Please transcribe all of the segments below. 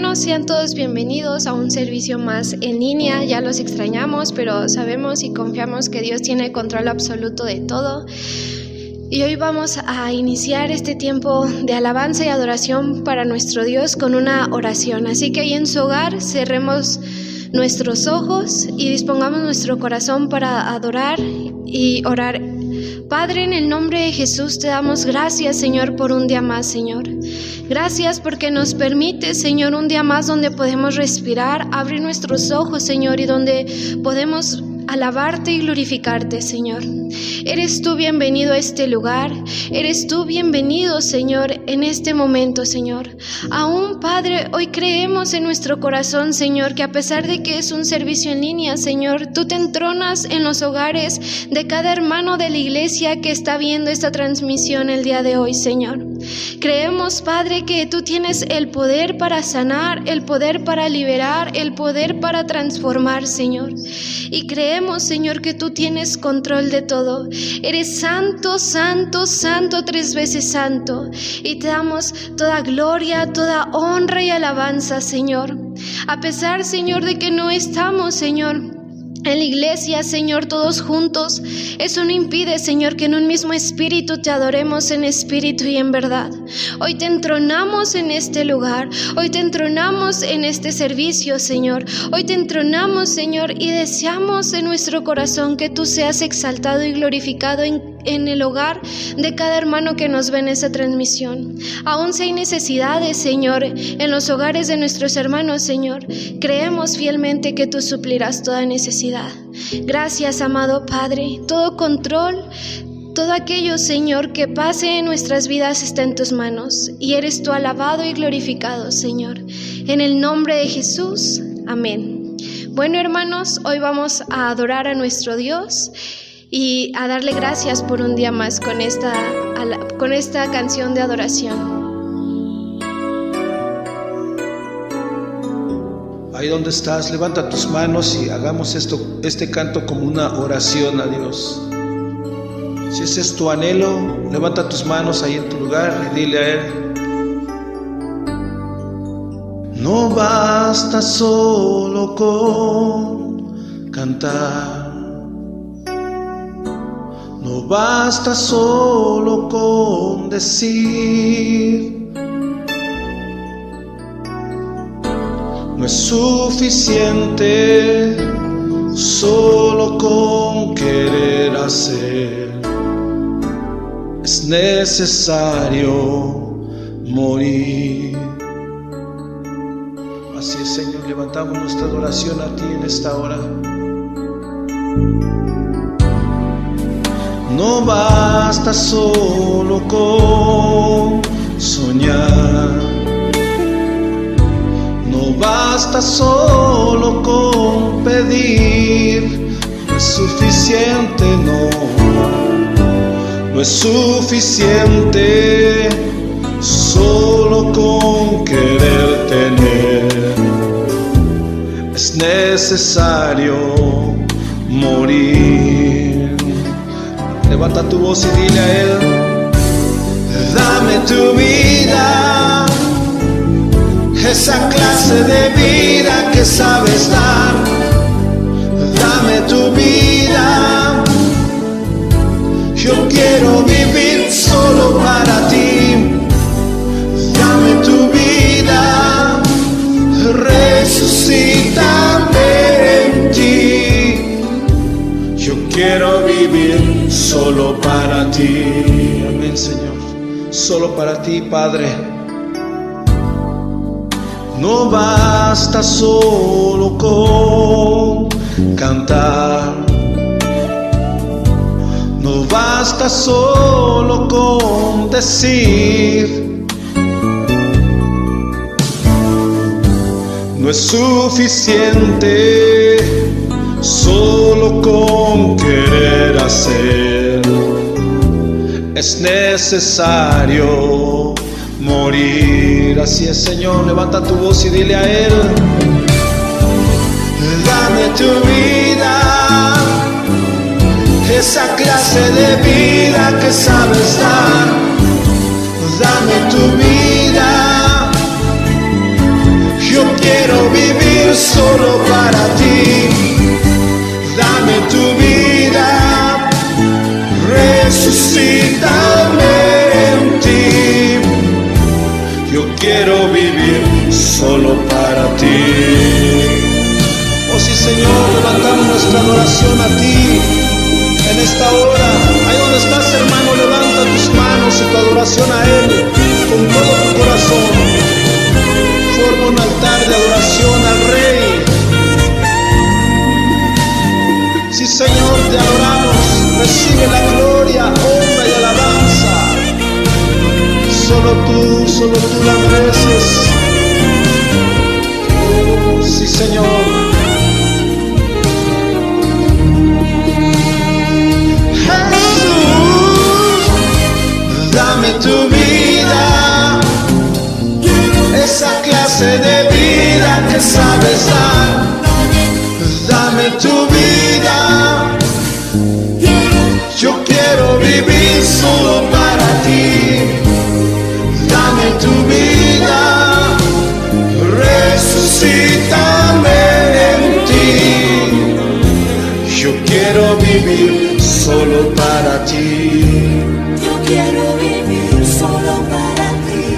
hermanos, sean todos bienvenidos a un servicio más en línea. Ya los extrañamos, pero sabemos y confiamos que Dios tiene control absoluto de todo. Y hoy vamos a iniciar este tiempo de alabanza y adoración para nuestro Dios con una oración. Así que ahí en su hogar cerremos nuestros ojos y dispongamos nuestro corazón para adorar y orar. Padre, en el nombre de Jesús te damos gracias, Señor, por un día más, Señor. Gracias porque nos permites, Señor, un día más donde podemos respirar, abrir nuestros ojos, Señor, y donde podemos alabarte y glorificarte, Señor. Eres tú bienvenido a este lugar, eres tú bienvenido, Señor, en este momento, Señor. Aún, Padre, hoy creemos en nuestro corazón, Señor, que a pesar de que es un servicio en línea, Señor, tú te entronas en los hogares de cada hermano de la iglesia que está viendo esta transmisión el día de hoy, Señor. Creemos, Padre, que tú tienes el poder para sanar, el poder para liberar, el poder para transformar, Señor. Y creemos, Señor, que tú tienes control de todo. Eres santo, santo, santo, 3 veces santo. Y te damos toda gloria, toda honra y alabanza, Señor. A pesar, Señor, de que no estamos, Señor, en la iglesia, Señor, todos juntos, eso no impide, Señor, que en un mismo espíritu te adoremos en espíritu y en verdad. Hoy te entronamos en este lugar, hoy te entronamos en este servicio, Señor. Hoy te entronamos, Señor, y deseamos en nuestro corazón que tú seas exaltado y glorificado en el hogar de cada hermano que nos ve en esta transmisión. Aún si hay necesidades, Señor, en los hogares de nuestros hermanos, Señor, creemos fielmente que tú suplirás toda necesidad. Gracias, amado Padre. Todo control, todo aquello, Señor, que pase en nuestras vidas está en tus manos y eres tú alabado y glorificado, Señor. En el nombre de Jesús, amén. Bueno, hermanos, hoy vamos a adorar a nuestro Dios y a darle gracias por un día más con esta canción de adoración. Ahí donde estás, levanta tus manos y hagamos este canto como una oración a Dios. Si ese es tu anhelo, levanta tus manos ahí en tu lugar y dile a Él. No basta solo con cantar, no basta solo con decir. No es suficiente solo con querer hacer. Es necesario morir. Así es, Señor, levantamos nuestra adoración a ti en esta hora. No basta solo con soñar, no basta solo con pedir, no es suficiente, no es suficiente solo con querer tener, es necesario morir. Levanta tu voz y dile a Él: dame tu vida, esa clase de vida que sabes dar. Dame tu vida, yo quiero vivir solo para ti. Dame tu vida, resucítame en ti. Yo quiero vivir solo para ti. Amén, Señor. Solo para ti, Padre. No basta solo con cantar, no basta solo con decir, no es suficiente solo con querer hacer, es necesario morir. Así es, Señor, levanta tu voz y dile a Él: dame tu vida, esa clase de vida que sabes dar. Dame tu vida, yo Yo quiero vivir solo para ti. Dame tu vida, resucítame en ti. Yo quiero vivir solo para ti. Oh sí, Señor, levantamos nuestra adoración a ti en esta hora. Ahí donde estás, hermano, levanta tus manos y tu adoración a Él con todo tu corazón. Forma un altar de adoración al Rey. Sí, Señor, te adoramos. Recibe la gloria, honra y alabanza. Solo tú la mereces. Sí, Señor. Jesús, dame tu vida, esa clase de vida que sabes dar. Dame tu vida, yo quiero vivir solo para ti. Dame tu vida, resucítame en ti. Yo quiero vivir solo para ti. Yo quiero vivir solo para ti.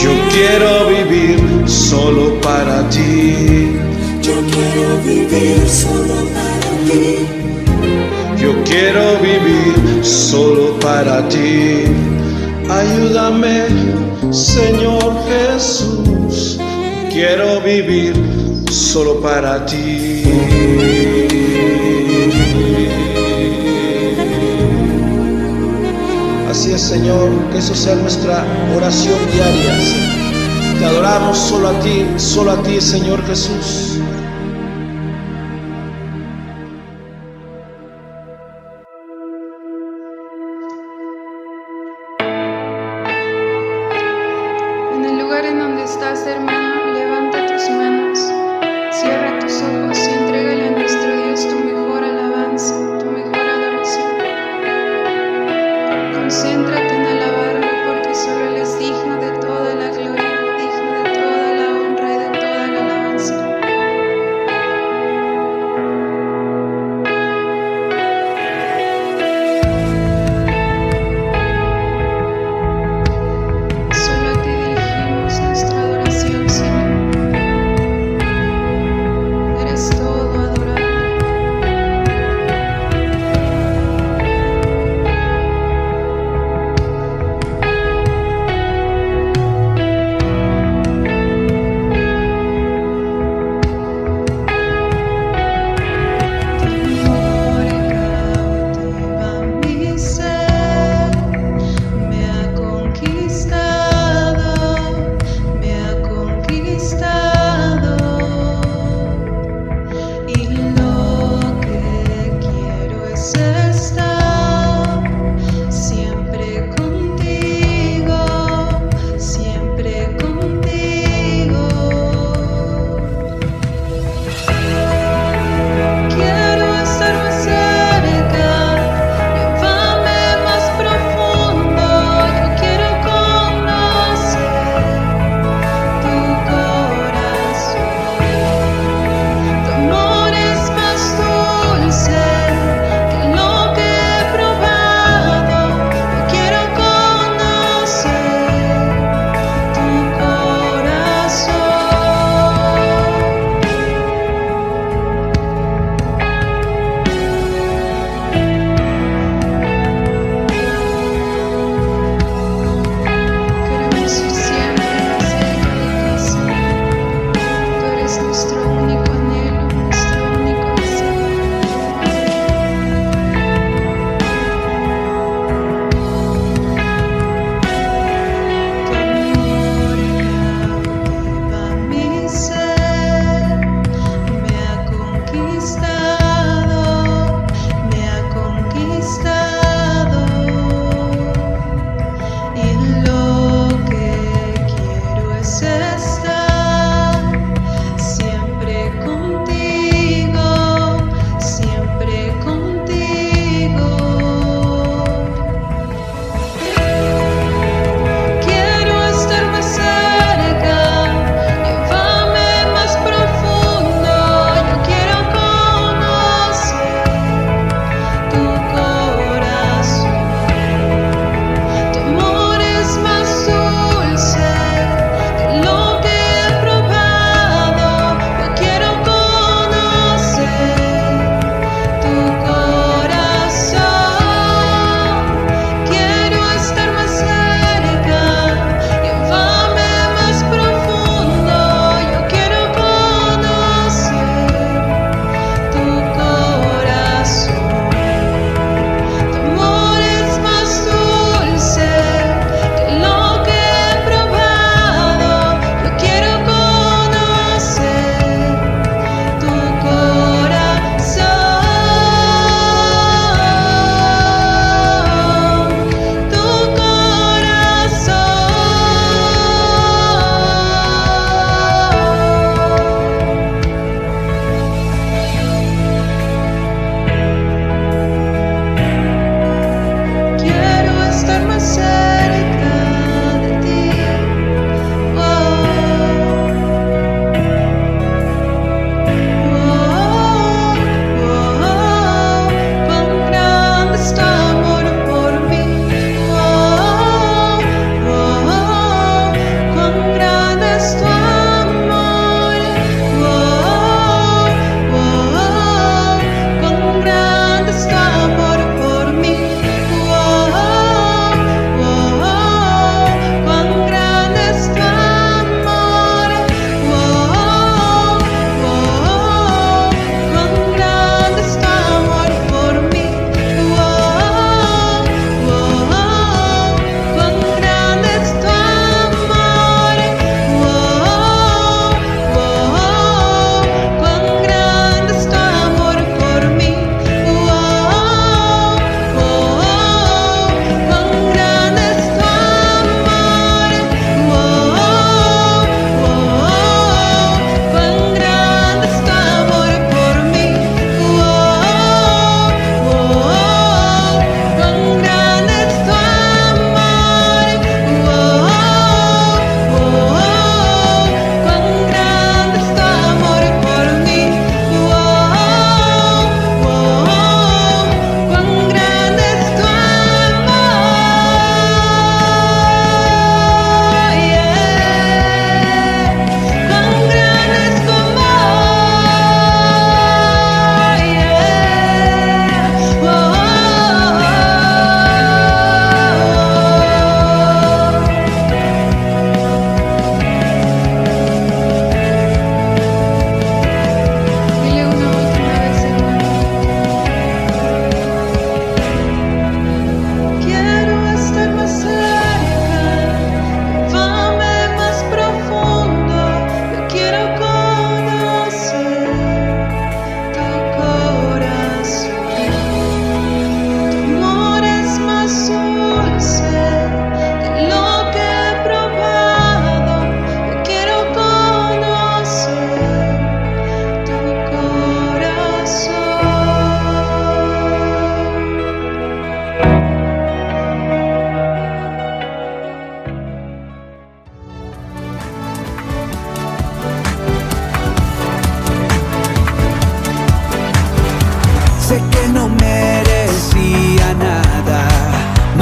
Yo quiero vivir solo para ti. Yo quiero vivir solo para ti. Yo quiero vivir solo para ti. Ayúdame, Señor Jesús. Quiero vivir solo para ti. Así es, Señor, que eso sea nuestra oración diaria. Te adoramos solo a ti, Señor Jesús. En el lugar en donde estás, hermano, levanta tus manos, cierra tus ojos y entrégale a nuestro Dios tu mejor alabanza, tu mejor adoración. Concéntrate en alabarlo porque solo Él es digno de toda la gloria, digno de toda la honra y de toda la alabanza. Solo a ti dirigimos nuestra adoración, Señor.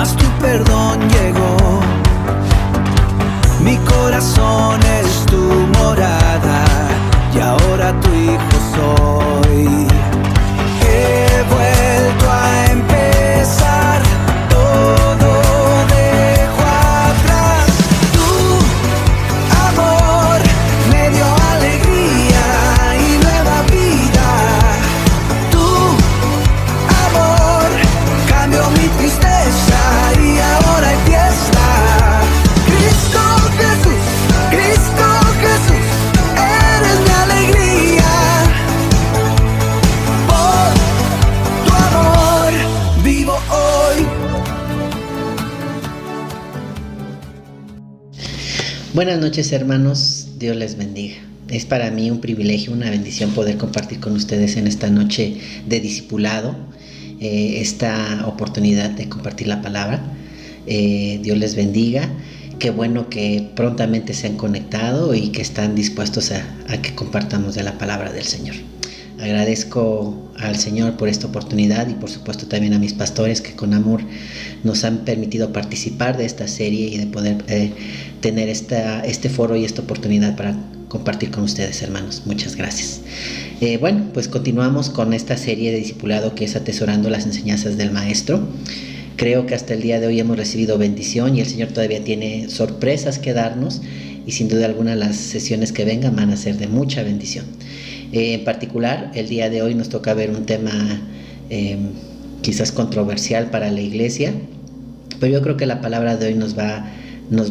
mas tu perdón llegó. Mi corazón es tu morada y ahora tu hijo soy. He vuelto a empezar, todo dejo atrás. Tu amor me dio alegría y nueva vida. Tu amor cambió mi tristeza y ahora hay fiesta. Cristo Jesús, eres mi alegría. Por tu amor vivo hoy. Buenas noches, hermanos, Dios les bendiga. Es para mí un privilegio, una bendición poder compartir con ustedes en esta noche de discipulado, esta oportunidad de compartir la palabra. Dios les bendiga. Qué bueno que prontamente se han conectado y que están dispuestos a que compartamos de la palabra del Señor. Agradezco al Señor por esta oportunidad y por supuesto también a mis pastores que con amor nos han permitido participar de esta serie y de poder tener este foro y esta oportunidad para compartir con ustedes, hermanos. Muchas gracias. Bueno, pues continuamos con esta serie de discipulado que es Atesorando las Enseñanzas del Maestro. Creo que hasta el día de hoy hemos recibido bendición y el Señor todavía tiene sorpresas que darnos y sin duda alguna las sesiones que vengan van a ser de mucha bendición. En particular, el día de hoy nos toca ver un tema quizás controversial para la iglesia, pero yo creo que la palabra de hoy nos va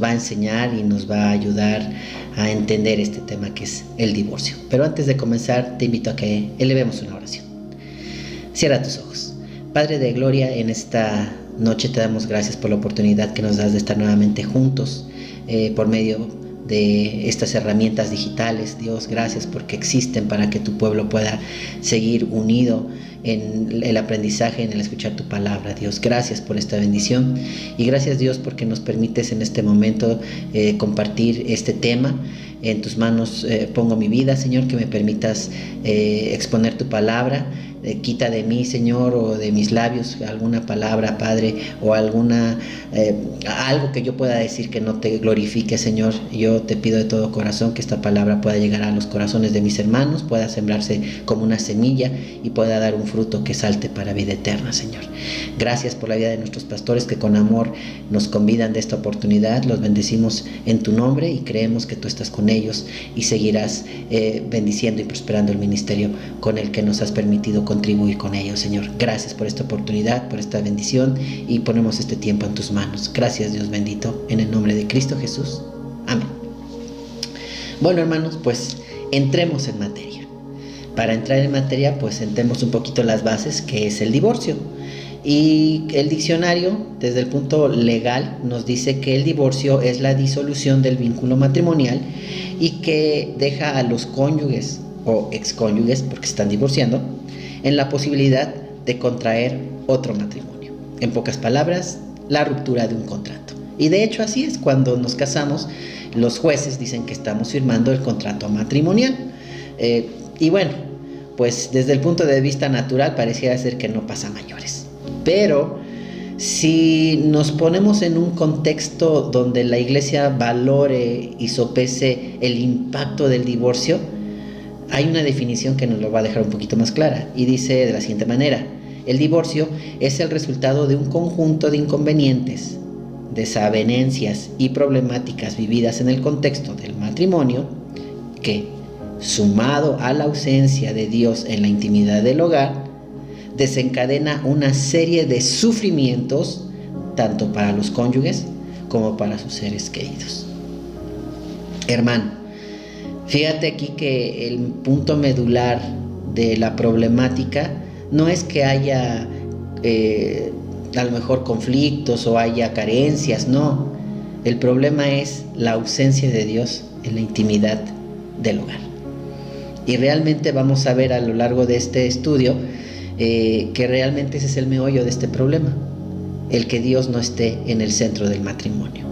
a enseñar y nos va a ayudar a entender este tema que es el divorcio. Pero antes de comenzar, te invito a que elevemos una oración. Cierra tus ojos. Padre de gloria, en esta noche te damos gracias por la oportunidad que nos das de estar nuevamente juntos por medio de estas herramientas digitales. Dios, gracias porque existen para que tu pueblo pueda seguir unido en el aprendizaje, en el escuchar tu palabra. Dios, gracias por esta bendición y gracias, Dios, porque nos permites en este momento compartir este tema. En tus manos pongo mi vida, Señor, que me permitas exponer tu palabra. Quita de mí, Señor, o de mis labios alguna palabra, Padre, o algo que yo pueda decir que no te glorifique, Señor. Yo te pido de todo corazón que esta palabra pueda llegar a los corazones de mis hermanos, pueda sembrarse como una semilla y pueda dar un fruto que salte para vida eterna, Señor. Gracias por la vida de nuestros pastores que con amor nos convidan de esta oportunidad. Los bendecimos en tu nombre y creemos que tú estás con ellos y seguirás bendiciendo y prosperando el ministerio con el que nos has permitido contribuir con ellos, Señor. Gracias por esta oportunidad, por esta bendición y ponemos este tiempo en tus manos. Gracias, Dios bendito, en el nombre de Cristo Jesús. Amén. Bueno, hermanos, pues entremos en materia. Para entrar en materia, pues sentemos un poquito las bases, que es el divorcio. Y el diccionario, desde el punto legal, nos dice que el divorcio es la disolución del vínculo matrimonial y que deja a los cónyuges o excónyuges, porque están divorciando, en la posibilidad de contraer otro matrimonio. En pocas palabras, la ruptura de un contrato. Y de hecho así es, cuando nos casamos, los jueces dicen que estamos firmando el contrato matrimonial. Y bueno, pues desde el punto de vista natural pareciera ser que no pasa mayores. Pero si nos ponemos en un contexto donde la iglesia valore y sopese el impacto del divorcio, hay una definición que nos lo va a dejar un poquito más clara y dice de la siguiente manera: el divorcio es el resultado de un conjunto de inconvenientes, desavenencias y problemáticas vividas en el contexto del matrimonio que, sumado a la ausencia de Dios en la intimidad del hogar, desencadena una serie de sufrimientos tanto para los cónyuges como para sus seres queridos. Hermano, fíjate aquí que el punto medular de la problemática no es que haya a lo mejor conflictos o haya carencias, no. El problema es la ausencia de Dios en la intimidad del hogar. Y realmente vamos a ver a lo largo de este estudio que realmente ese es el meollo de este problema, el que Dios no esté en el centro del matrimonio.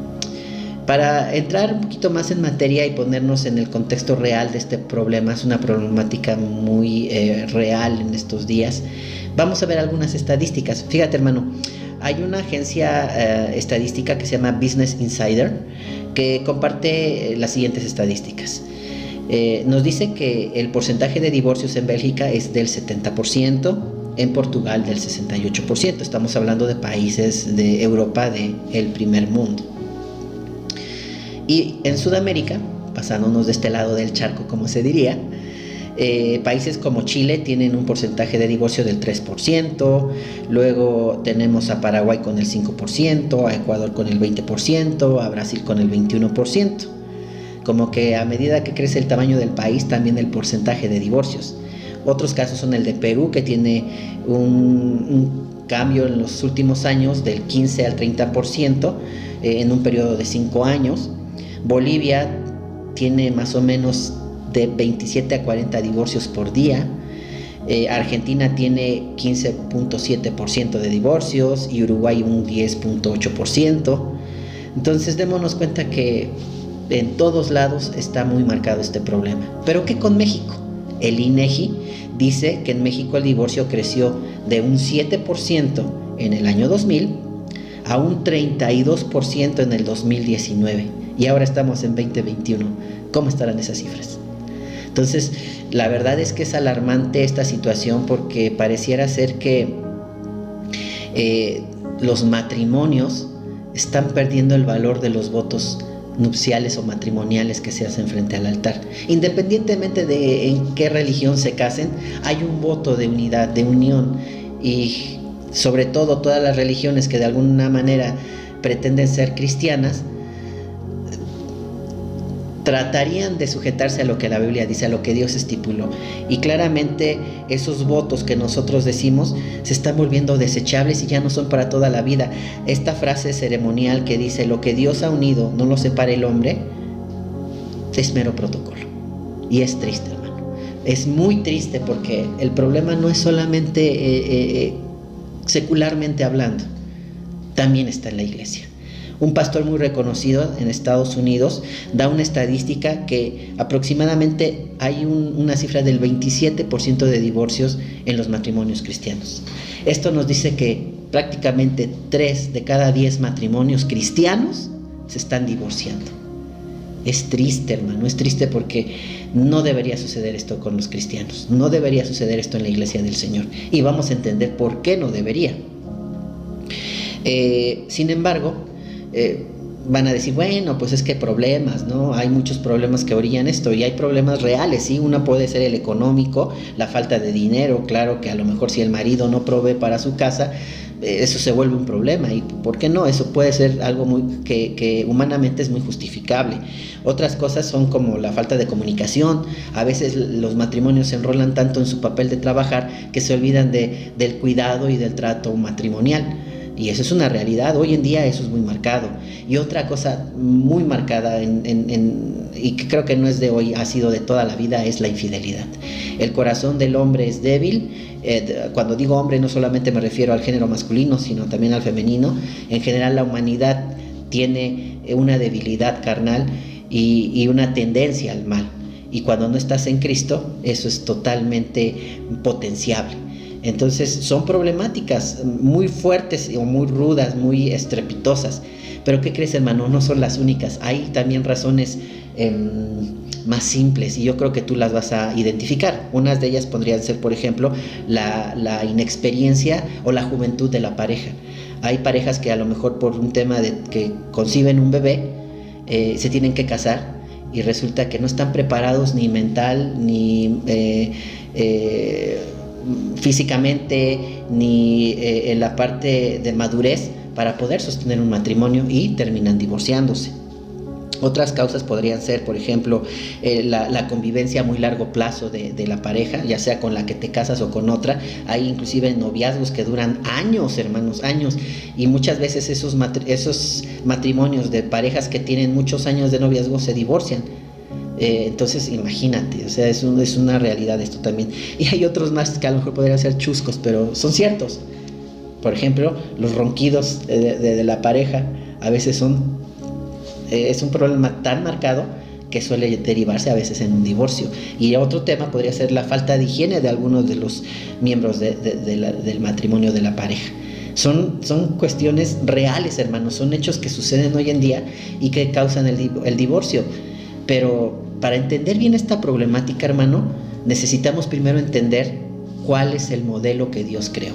Para entrar un poquito más en materia y ponernos en el contexto real de este problema, es una problemática muy real en estos días, vamos a ver algunas estadísticas. Fíjate, hermano, hay una agencia estadística que se llama Business Insider que comparte las siguientes estadísticas. Nos dice que el porcentaje de divorcios en Bélgica es del 70%, en Portugal del 68%. Estamos hablando de países de Europa del primer mundo. Y en Sudamérica, pasándonos de este lado del charco, como se diría, países como Chile tienen un porcentaje de divorcio del 3%, luego tenemos a Paraguay con el 5%, a Ecuador con el 20%, a Brasil con el 21%. Como que a medida que crece el tamaño del país, también el porcentaje de divorcios. Otros casos son el de Perú, que tiene un cambio en los últimos años del 15 al 30% en un periodo de 5 años. Bolivia tiene más o menos de 27 a 40 divorcios por día. Argentina tiene 15.7% de divorcios y Uruguay un 10.8%. Entonces démonos cuenta que en todos lados está muy marcado este problema. ¿Pero qué con México? El INEGI dice que en México el divorcio creció de un 7% en el año 2000 a un 32% en el 2019 y ahora estamos en 2021. ¿Cómo estarán esas cifras? Entonces, la verdad es que es alarmante esta situación porque pareciera ser que los matrimonios están perdiendo el valor de los votos nupciales o matrimoniales que se hacen frente al altar. Independientemente de en qué religión se casen, hay un voto de unidad, de unión, y sobre todo todas las religiones que de alguna manera pretenden ser cristianas tratarían de sujetarse a lo que la Biblia dice, a lo que Dios estipuló, y claramente esos votos que nosotros decimos se están volviendo desechables y ya no son para toda la vida. Esta frase ceremonial que dice lo que Dios ha unido no lo separe el hombre es mero protocolo, y es triste, hermano, es muy triste porque el problema no es solamente secularmente hablando, también está en la iglesia. Un pastor muy reconocido en Estados Unidos da una estadística que aproximadamente hay una cifra del 27% de divorcios en los matrimonios cristianos. Esto nos dice que prácticamente 3 de cada 10 matrimonios cristianos se están divorciando. Es triste, hermano, es triste porque no debería suceder esto con los cristianos, no debería suceder esto en la iglesia del Señor, y vamos a entender por qué no debería. Sin embargo, van a decir, bueno, pues es que problemas, ¿no? Hay muchos problemas que orillan esto, y hay problemas reales, ¿sí? Uno puede ser el económico, la falta de dinero. Claro que a lo mejor si el marido no provee para su casa, eso se vuelve un problema, y ¿por qué no? Eso puede ser algo que humanamente es muy justificable. Otras cosas son como la falta de comunicación. A veces los matrimonios se enrolan tanto en su papel de trabajar que se olvidan del cuidado y del trato matrimonial. Y eso es una realidad, hoy en día eso es muy marcado. Y otra cosa muy marcada y que creo que no es de hoy, ha sido de toda la vida, es la infidelidad. El corazón del hombre es débil. Cuando digo hombre no solamente me refiero al género masculino, sino también al femenino. En general la humanidad tiene una debilidad carnal y una tendencia al mal. Y cuando no estás en Cristo, eso es totalmente potenciable. Entonces son problemáticas muy fuertes o muy rudas, muy estrepitosas. Pero ¿qué crees, hermano? No son las únicas. Hay también razones más simples, y yo creo que tú las vas a identificar. Unas de ellas podrían ser, por ejemplo, la inexperiencia o la juventud de la pareja. Hay parejas que a lo mejor por un tema de que conciben un bebé, se tienen que casar, y resulta que no están preparados ni mental, ni físicamente, ni en la parte de madurez para poder sostener un matrimonio, y terminan divorciándose. Otras causas podrían ser, por ejemplo, la convivencia a muy largo plazo de la pareja, ya sea con la que te casas o con otra. Hay inclusive noviazgos que duran años, hermanos, años, y muchas veces esos matrimonios de parejas que tienen muchos años de noviazgo se divorcian. Entonces imagínate, o sea, es una realidad esto también. Y hay otros más que a lo mejor podrían ser chuscos, pero son ciertos. Por ejemplo, los ronquidos de la pareja a veces es un problema tan marcado que suele derivarse a veces en un divorcio. Y otro tema podría ser la falta de higiene de algunos de los miembros del matrimonio de la pareja. Son cuestiones reales, hermanos, son hechos que suceden hoy en día y que causan el divorcio. Pero para entender bien esta problemática, hermano, necesitamos primero entender cuál es el modelo que Dios creó.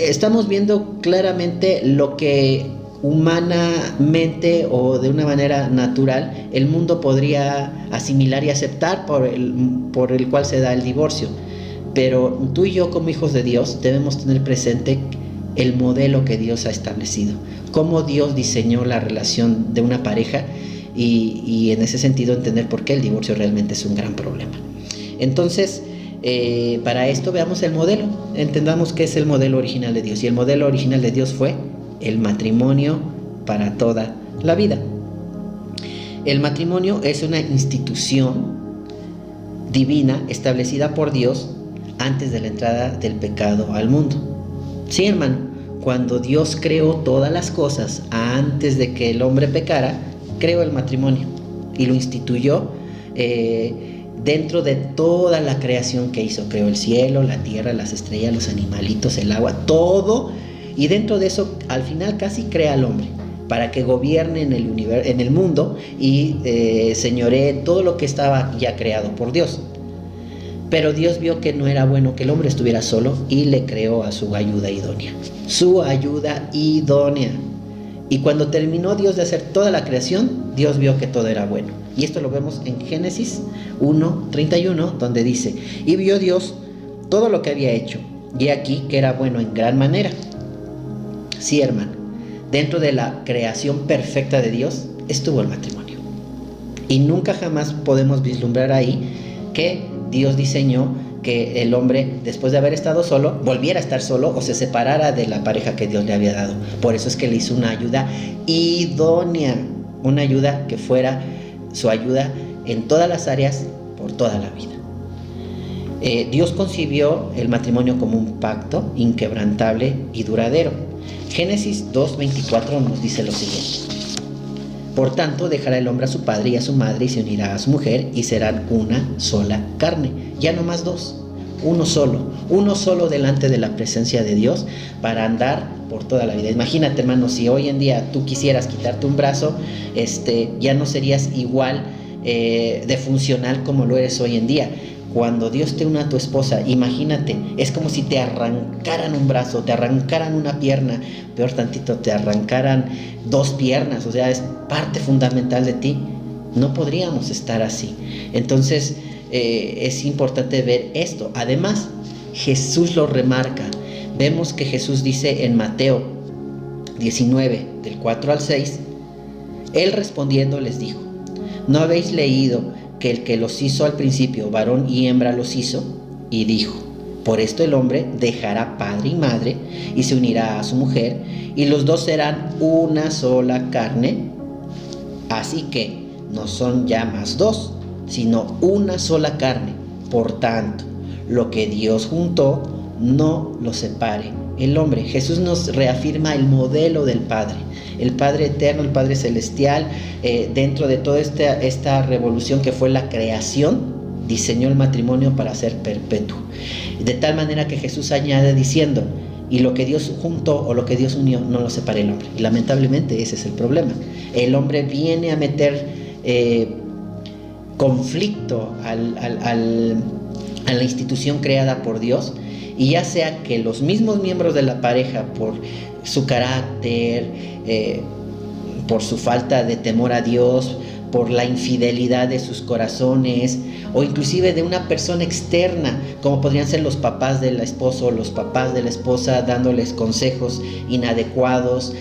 Estamos viendo claramente lo que humanamente o de una manera natural el mundo podría asimilar y aceptar por el cual se da el divorcio. Pero tú y yo, como hijos de Dios, debemos tener presente el modelo que Dios ha establecido, cómo Dios diseñó la relación de una pareja y en ese sentido entender por qué el divorcio realmente es un gran problema. Entonces, para esto veamos el modelo, entendamos qué es el modelo original de Dios. Y el modelo original de Dios fue el matrimonio para toda la vida. El matrimonio es una institución divina establecida por Dios antes de la entrada del pecado al mundo. Sí, hermano, cuando Dios creó todas las cosas antes de que el hombre pecara, creó el matrimonio y lo instituyó dentro de toda la creación que hizo. Creó el cielo, la tierra, las estrellas, los animalitos, el agua, todo. Y dentro de eso, al final casi crea al hombre para que gobierne en el mundo y señoree todo lo que estaba ya creado por Dios. Pero Dios vio que no era bueno que el hombre estuviera solo y le creó a su ayuda idónea. Su ayuda idónea. Y cuando terminó Dios de hacer toda la creación, Dios vio que todo era bueno. Y esto lo vemos en Génesis 1:31, donde dice: y vio Dios todo lo que había hecho, y aquí que era bueno en gran manera. Sí, hermano, dentro de la creación perfecta de Dios estuvo el matrimonio. Y nunca jamás podemos vislumbrar ahí que Dios diseñó que el hombre, después de haber estado solo, volviera a estar solo o se separara de la pareja que Dios le había dado. Por eso es que le hizo una ayuda idónea, una ayuda que fuera su ayuda en todas las áreas por toda la vida. Dios concibió el matrimonio como un pacto inquebrantable y duradero. Génesis 2:24 nos dice lo siguiente: por tanto, dejará el hombre a su padre y a su madre y se unirá a su mujer y serán una sola carne. Ya no más dos, uno solo delante de la presencia de Dios para andar por toda la vida. Imagínate, hermano, si hoy en día tú quisieras quitarte un brazo, ya no serías igual de funcional como lo eres hoy en día. Cuando Dios te une a tu esposa, imagínate, es como si te arrancaran un brazo, te arrancaran una pierna, peor tantito, te arrancaran dos piernas, o sea, es parte fundamental de ti. No podríamos estar así. Entonces, es importante ver esto. Además, Jesús lo remarca. Vemos que Jesús dice en Mateo 19, del 4 al 6, Él respondiendo les dijo: ¿no habéis leído que el que los hizo al principio, varón y hembra los hizo? Y dijo: por esto el hombre dejará padre y madre y se unirá a su mujer, y los dos serán una sola carne. Así que no son ya más dos, sino una sola carne. Por tanto, lo que Dios juntó, no lo separe el hombre. Jesús nos reafirma el modelo del Padre. El Padre eterno, el Padre celestial, dentro de toda esta revolución que fue la creación, diseñó el matrimonio para ser perpetuo. De tal manera que Jesús añade diciendo: y lo que Dios juntó o lo que Dios unió, no lo separe el hombre. Y lamentablemente ese es el problema. El hombre viene a meter conflicto a la institución creada por Dios, y ya sea que los mismos miembros de la pareja, por su carácter, por su falta de temor a Dios, por la infidelidad de sus corazones, o inclusive de una persona externa, como podrían ser los papás del esposo o los papás de la esposa, dándoles consejos inadecuados,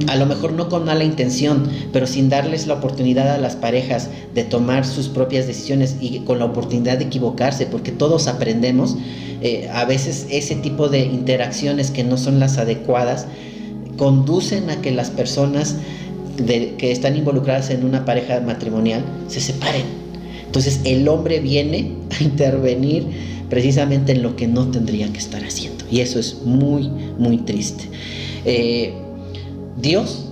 a lo mejor no con mala intención, pero sin darles la oportunidad a las parejas de tomar sus propias decisiones y con la oportunidad de equivocarse, porque todos aprendemos. A veces ese tipo de interacciones que no son las adecuadas conducen a que las personas que están involucradas en una pareja matrimonial se separen. Entonces el hombre viene a intervenir precisamente en lo que no tendría que estar haciendo, y eso es muy, muy triste. Dios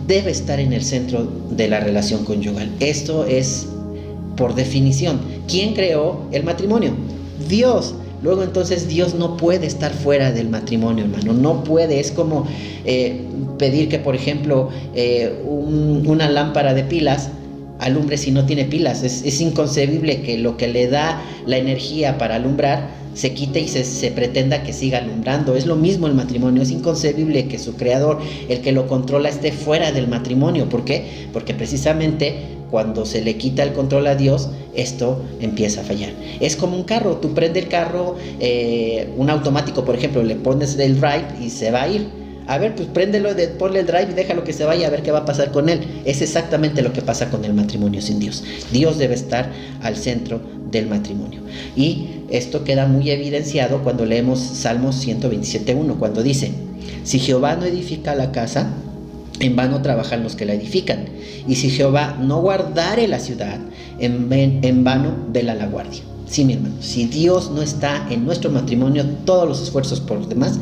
debe estar en el centro de la relación conyugal. Esto es por definición. ¿Quién creó el matrimonio? Dios. luego entonces Dios no puede estar fuera del matrimonio, hermano. No puede. Es como pedir que, por ejemplo, una lámpara de pilas alumbre si no tiene pilas. Es inconcebible que lo que le da la energía para alumbrar se quite y se pretenda que siga alumbrando. Es lo mismo el matrimonio. Es inconcebible que su creador, el que lo controla, esté fuera del matrimonio. ¿Por qué? Porque precisamente cuando se le quita el control a Dios, esto empieza a fallar. Es como un carro. Tú prendes el carro, un automático, por ejemplo, le pones el drive y se va a ir. A ver, pues préndelo, ponle el drive y déjalo que se vaya, a ver qué va a pasar con él. Es exactamente lo que pasa con el matrimonio sin Dios. Dios debe estar al centro del matrimonio. Y esto queda muy evidenciado cuando leemos Salmos 127:1, cuando dice: si Jehová no edifica la casa, en vano trabajan los que la edifican. Y si Jehová no guardare la ciudad, en vano vela la guardia. Sí, mi hermano, si Dios no está en nuestro matrimonio, todos los esfuerzos por los demás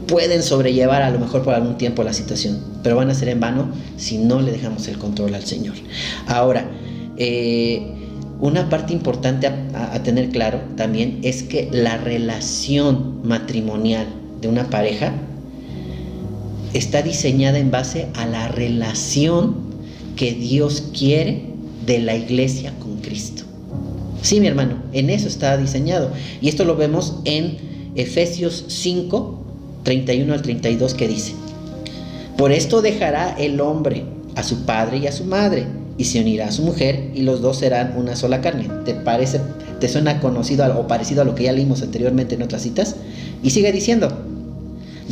pueden sobrellevar a lo mejor por algún tiempo la situación, pero van a ser en vano si no le dejamos el control al Señor. Ahora, una parte importante a tener claro también es que la relación matrimonial de una pareja está diseñada en base a la relación que Dios quiere de la iglesia con Cristo. Sí, mi hermano, en eso está diseñado. Y esto lo vemos en Efesios 5, 31 al 32, que dice: por esto dejará el hombre a su padre y a su madre, y se unirá a su mujer, y los dos serán una sola carne. ¿Te suena conocido o parecido a lo que ya leímos anteriormente en otras citas? Y sigue diciendo: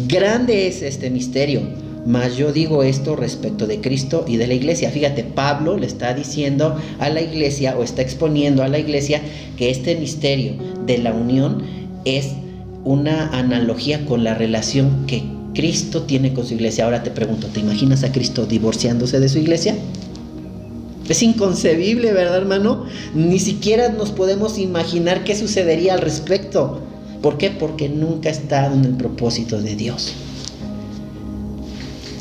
grande es este misterio, mas yo digo esto respecto de Cristo y de la iglesia. Fíjate, Pablo le está diciendo a la iglesia, o está exponiendo a la iglesia, que este misterio de la unión es una analogía con la relación que Cristo tiene con su iglesia. Ahora te pregunto, ¿te imaginas a Cristo divorciándose de su iglesia? Es inconcebible, ¿verdad, hermano? Ni siquiera nos podemos imaginar qué sucedería al respecto. ¿Por qué? Porque nunca ha estado en el propósito de Dios.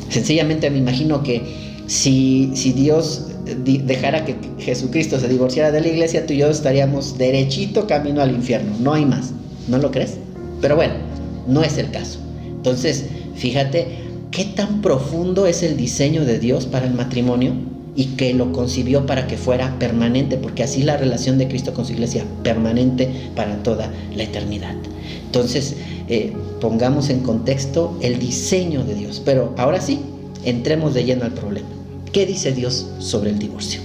Sencillamente me imagino que si Dios dejara que Jesucristo se divorciara de la iglesia, tú y yo estaríamos derechito camino al infierno. No hay más. ¿No lo crees? Pero bueno, no es el caso. Entonces, fíjate qué tan profundo es el diseño de Dios para el matrimonio, y que lo concibió para que fuera permanente, porque así la relación de Cristo con su iglesia, permanente para toda la eternidad. Entonces, pongamos en contexto el diseño de Dios. Pero ahora sí, entremos de lleno al problema. ¿Qué dice Dios sobre el divorcio?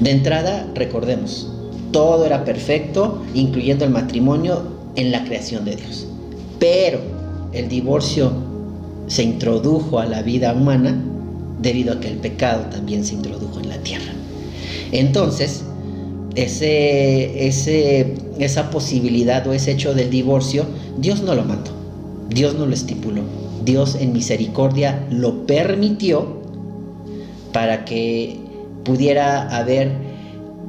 De entrada, recordemos, todo era perfecto, incluyendo el matrimonio, en la creación de Dios. Pero el divorcio se introdujo a la vida humana debido a que el pecado también se introdujo en la tierra. Entonces, esa posibilidad o ese hecho del divorcio, Dios no lo mandó, Dios no lo estipuló. Dios en misericordia lo permitió para que pudiera haber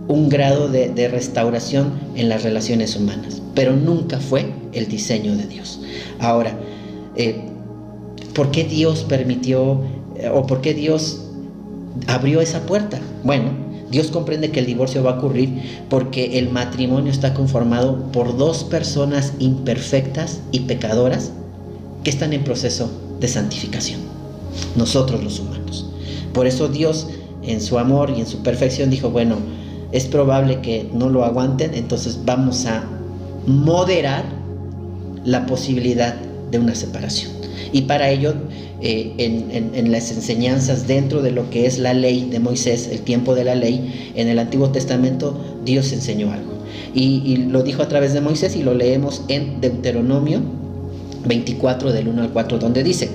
un grado de restauración en las relaciones humanas, pero nunca fue el diseño de Dios. Ahora, ¿por qué Dios permitió o por qué Dios abrió esa puerta? Bueno, Dios comprende que el divorcio va a ocurrir porque el matrimonio está conformado por dos personas imperfectas y pecadoras que están en proceso de santificación, nosotros los humanos. Por eso Dios, en su amor y en su perfección, dijo: bueno, es probable que no lo aguanten, entonces vamos a moderar la posibilidad de una separación. Y para ello, en las enseñanzas dentro de lo que es la ley de Moisés, el tiempo de la ley, en el Antiguo Testamento, Dios enseñó algo. Y lo dijo a través de Moisés, y lo leemos en Deuteronomio 24, del 1 al 4, donde dice: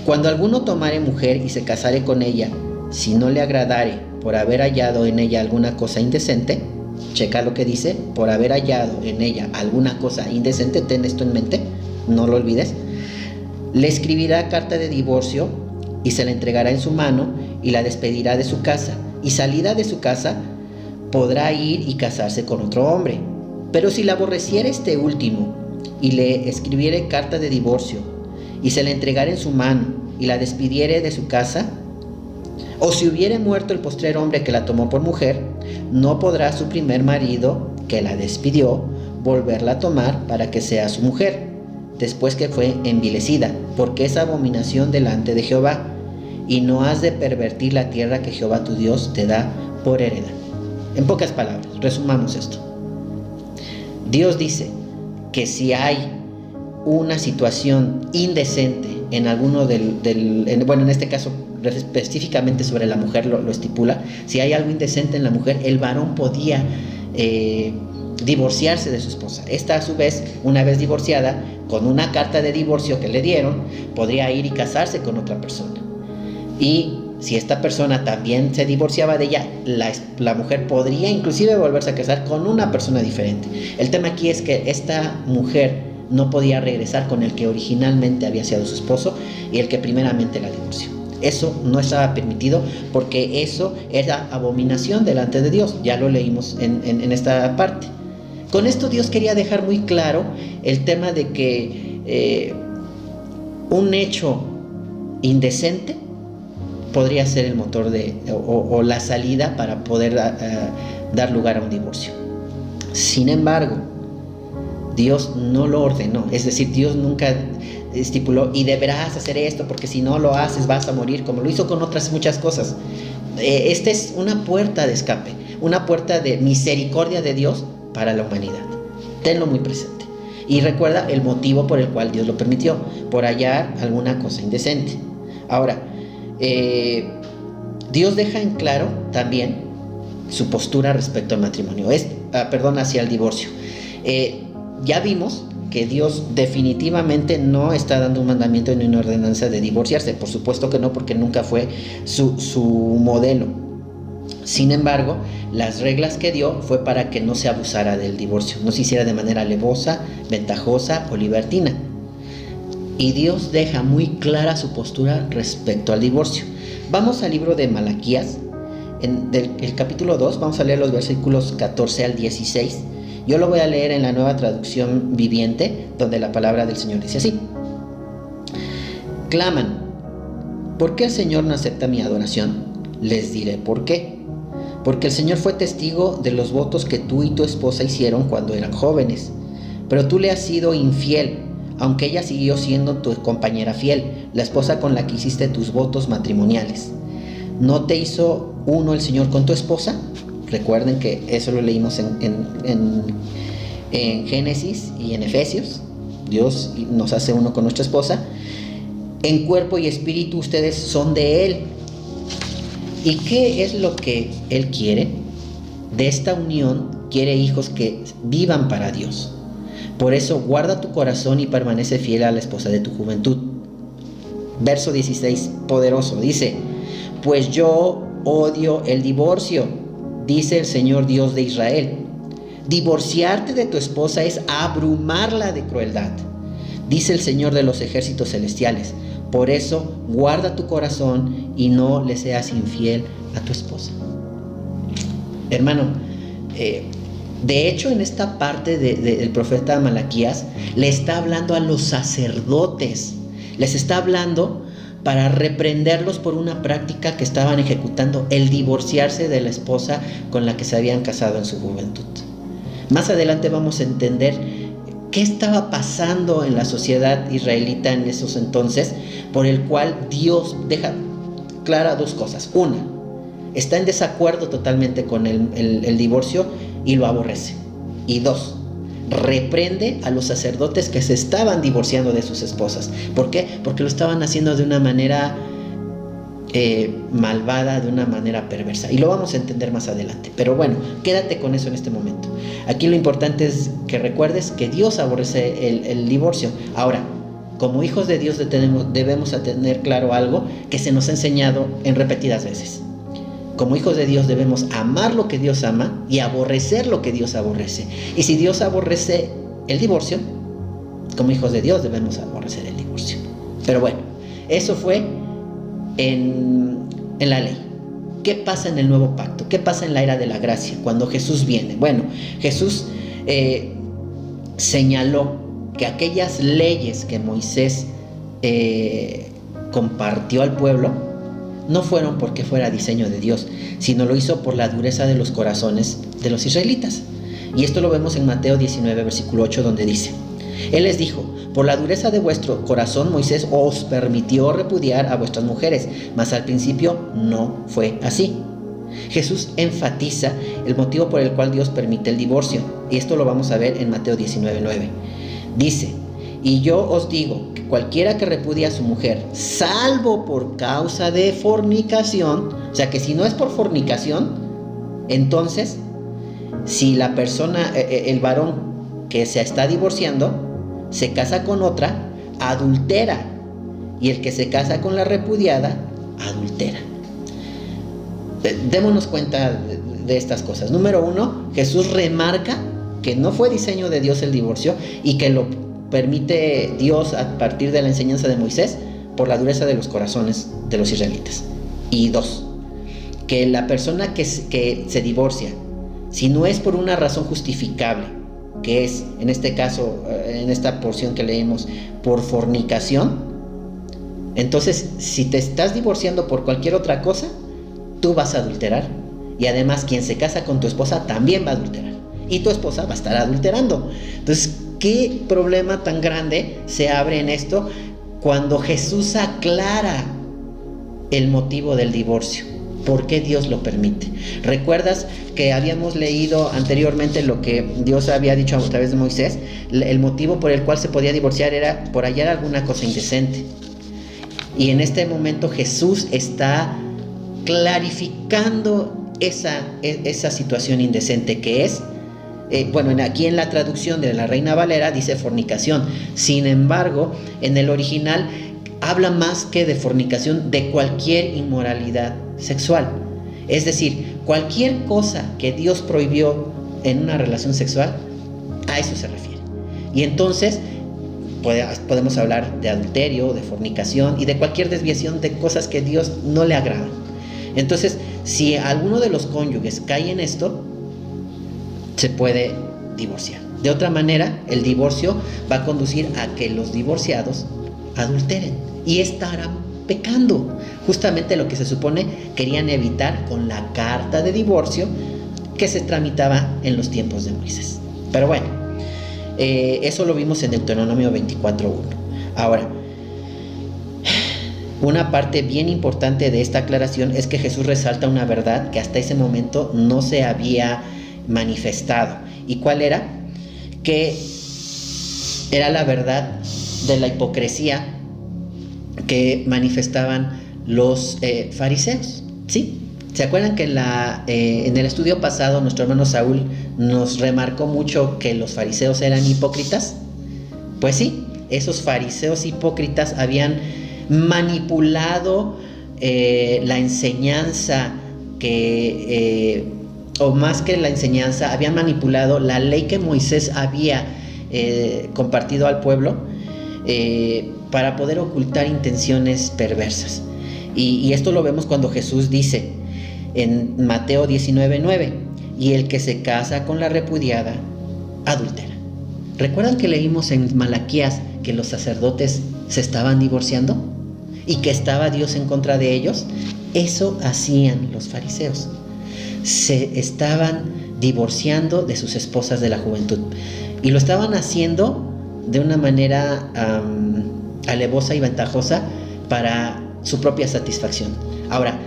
cuando alguno tomare mujer y se casare con ella, si no le agradare por haber hallado en ella alguna cosa indecente, checa lo que dice, por haber hallado en ella alguna cosa indecente, ten esto en mente, no lo olvides, le escribirá carta de divorcio y se la entregará en su mano y la despedirá de su casa, y salida de su casa podrá ir y casarse con otro hombre. Pero si la aborreciera este último y le escribiere carta de divorcio y se la entregara en su mano y la despidiere de su casa, o si hubiere muerto el postrer hombre que la tomó por mujer, no podrá su primer marido, que la despidió, volverla a tomar para que sea su mujer, después que fue envilecida, porque es abominación delante de Jehová, y no has de pervertir la tierra que Jehová tu Dios te da por heredad. En pocas palabras, resumamos esto. Dios dice que si hay una situación indecente en alguno en este caso específicamente sobre la mujer lo estipula, si hay algo indecente en la mujer, el varón podía divorciarse de su esposa. Esta, a su vez, una vez divorciada, con una carta de divorcio que le dieron, podría ir y casarse con otra persona. Y si esta persona también se divorciaba de ella, la mujer podría inclusive volverse a casar con una persona diferente. El tema aquí es que esta mujer no podía regresar con el que originalmente había sido su esposo y el que primeramente la divorció. Eso no estaba permitido porque eso era abominación delante de Dios. Ya lo leímos en esta parte. Con esto Dios quería dejar muy claro el tema de que un hecho indecente podría ser el motor o la salida para poder dar lugar a un divorcio. Sin embargo, Dios no lo ordenó, es decir, Dios nunca estipuló y deberás hacer esto porque si no lo haces vas a morir, como lo hizo con otras muchas cosas. Esta es una puerta de escape, una puerta de misericordia de Dios para la humanidad. Tenlo muy presente y recuerda el motivo por el cual Dios lo permitió, por hallar alguna cosa indecente. Ahora, Dios deja en claro también su postura respecto al matrimonio, hacia el divorcio. Ya vimos que Dios definitivamente no está dando un mandamiento ni una ordenanza de divorciarse. Por supuesto que no, porque nunca fue su modelo. Sin embargo, las reglas que dio fue para que no se abusara del divorcio, no se hiciera de manera alevosa, ventajosa o libertina. Y Dios deja muy clara su postura respecto al divorcio. Vamos al libro de Malaquías, el capítulo 2, vamos a leer los versículos 14 al 16. Yo lo voy a leer en la Nueva Traducción Viviente, donde la palabra del Señor dice así: claman, ¿por qué el Señor no acepta mi adoración? Les diré por qué. Porque el Señor fue testigo de los votos que tú y tu esposa hicieron cuando eran jóvenes. Pero tú le has sido infiel, aunque ella siguió siendo tu compañera fiel, la esposa con la que hiciste tus votos matrimoniales. ¿No te hizo uno el Señor con tu esposa? Recuerden que eso lo leímos en Génesis y en Efesios. Dios nos hace uno con nuestra esposa. En cuerpo y espíritu ustedes son de Él. ¿Y qué es lo que Él quiere? De esta unión quiere hijos que vivan para Dios. Por eso guarda tu corazón y permanece fiel a la esposa de tu juventud. Verso 16, poderoso, dice: pues yo odio el divorcio, dice el Señor Dios de Israel. Divorciarte de tu esposa es abrumarla de crueldad, dice el Señor de los ejércitos celestiales. Por eso guarda tu corazón y no le seas infiel a tu esposa. Hermano, de hecho en esta parte del profeta Malaquías le está hablando a los sacerdotes, les está hablando para reprenderlos por una práctica que estaban ejecutando, el divorciarse de la esposa con la que se habían casado en su juventud. Más adelante vamos a entender qué estaba pasando en la sociedad israelita en esos entonces, por el cual Dios deja clara dos cosas. Una, está en desacuerdo totalmente con el divorcio y lo aborrece. Y dos, reprende a los sacerdotes que se estaban divorciando de sus esposas. ¿Por qué? Porque lo estaban haciendo de una manera malvada, de una manera perversa. Y lo vamos a entender más adelante. Pero bueno, quédate con eso en este momento. Aquí lo importante es que recuerdes que Dios aborrece el divorcio. Ahora, como hijos de Dios debemos tener claro algo que se nos ha enseñado en repetidas veces. Como hijos de Dios debemos amar lo que Dios ama y aborrecer lo que Dios aborrece. Y si Dios aborrece el divorcio, como hijos de Dios debemos aborrecer el divorcio. Pero bueno, eso fue en la ley. ¿Qué pasa en el nuevo pacto? ¿Qué pasa en la era de la gracia cuando Jesús viene? Bueno, Jesús señaló que aquellas leyes que Moisés compartió al pueblo no fueron porque fuera diseño de Dios, sino lo hizo por la dureza de los corazones de los israelitas. Y esto lo vemos en Mateo 19, versículo 8, donde dice: Él les dijo: por la dureza de vuestro corazón Moisés os permitió repudiar a vuestras mujeres, mas al principio no fue así. Jesús enfatiza el motivo por el cual Dios permite el divorcio, y esto lo vamos a ver en Mateo 19, 9. Dice: y yo os digo que cualquiera que repudie a su mujer, salvo por causa de fornicación, o sea que si no es por fornicación, entonces si la persona, el varón que se está divorciando, se casa con otra, adultera, y el que se casa con la repudiada, adultera. Démonos cuenta de estas cosas. Número 1, Jesús remarca que no fue diseño de Dios el divorcio y que lo permite Dios a partir de la enseñanza de Moisés por la dureza de los corazones de los israelitas. Y 2, que la persona que se divorcia, si no es por una razón justificable, que es, en este caso, en esta porción que leímos, por fornicación, entonces si te estás divorciando por cualquier otra cosa, tú vas a adulterar, y además quien se casa con tu esposa también va a adulterar, y tu esposa va a estar adulterando. Entonces, ¿qué problema tan grande se abre en esto cuando Jesús aclara el motivo del divorcio? ¿Por qué Dios lo permite? ¿Recuerdas que habíamos leído anteriormente lo que Dios había dicho a través de Moisés? El motivo por el cual se podía divorciar era por hallar alguna cosa indecente. Y en este momento Jesús está clarificando esa situación indecente que es, aquí en la traducción de la Reina Valera dice fornicación. Sin embargo, en el original habla más que de fornicación, de cualquier inmoralidad sexual. Es decir, cualquier cosa que Dios prohibió en una relación sexual, a eso se refiere. Y entonces podemos hablar de adulterio, de fornicación y de cualquier desviación de cosas que Dios no le agradan. Entonces, si alguno de los cónyuges cae en esto, se puede divorciar. De otra manera, el divorcio va a conducir a que los divorciados adulteren y estarán pecando. Justamente lo que se supone querían evitar con la carta de divorcio que se tramitaba en los tiempos de Moisés. Pero bueno, eso lo vimos en Deuteronomio 24:1. Ahora, una parte bien importante de esta aclaración es que Jesús resalta una verdad que hasta ese momento no se había manifestado. ¿Y cuál era? Que era la verdad de la hipocresía que manifestaban los fariseos. ¿Sí? ¿Se acuerdan que en el estudio pasado nuestro hermano Saúl nos remarcó mucho que los fariseos eran hipócritas? Pues sí, esos fariseos hipócritas habían manipulado la enseñanza o más que la enseñanza, habían manipulado la ley que Moisés había compartido al pueblo para poder ocultar intenciones perversas. Y esto lo vemos cuando Jesús dice en Mateo 19:9: y el que se casa con la repudiada adultera. ¿Recuerdan que leímos en Malaquías que los sacerdotes se estaban divorciando y que estaba Dios en contra de ellos? Eso hacían los fariseos. Se estaban divorciando de sus esposas de la juventud y lo estaban haciendo de una manera alevosa y ventajosa para su propia satisfacción. Ahora,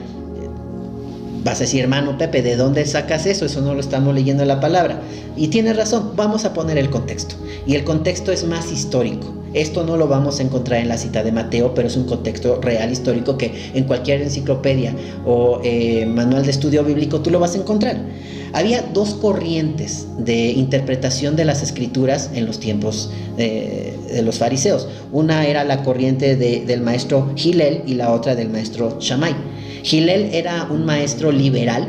vas a decir, hermano Pepe, ¿de dónde sacas eso? Eso no lo estamos leyendo en la palabra. Y tienes razón, vamos a poner el contexto. Y el contexto es más histórico. Esto no lo vamos a encontrar en la cita de Mateo, pero es un contexto real histórico que en cualquier enciclopedia o manual de estudio bíblico tú lo vas a encontrar. Había dos corrientes de interpretación de las escrituras en los tiempos de los fariseos. Una era la corriente del maestro Hillel y la otra del maestro Shammai. Hillel era un maestro liberal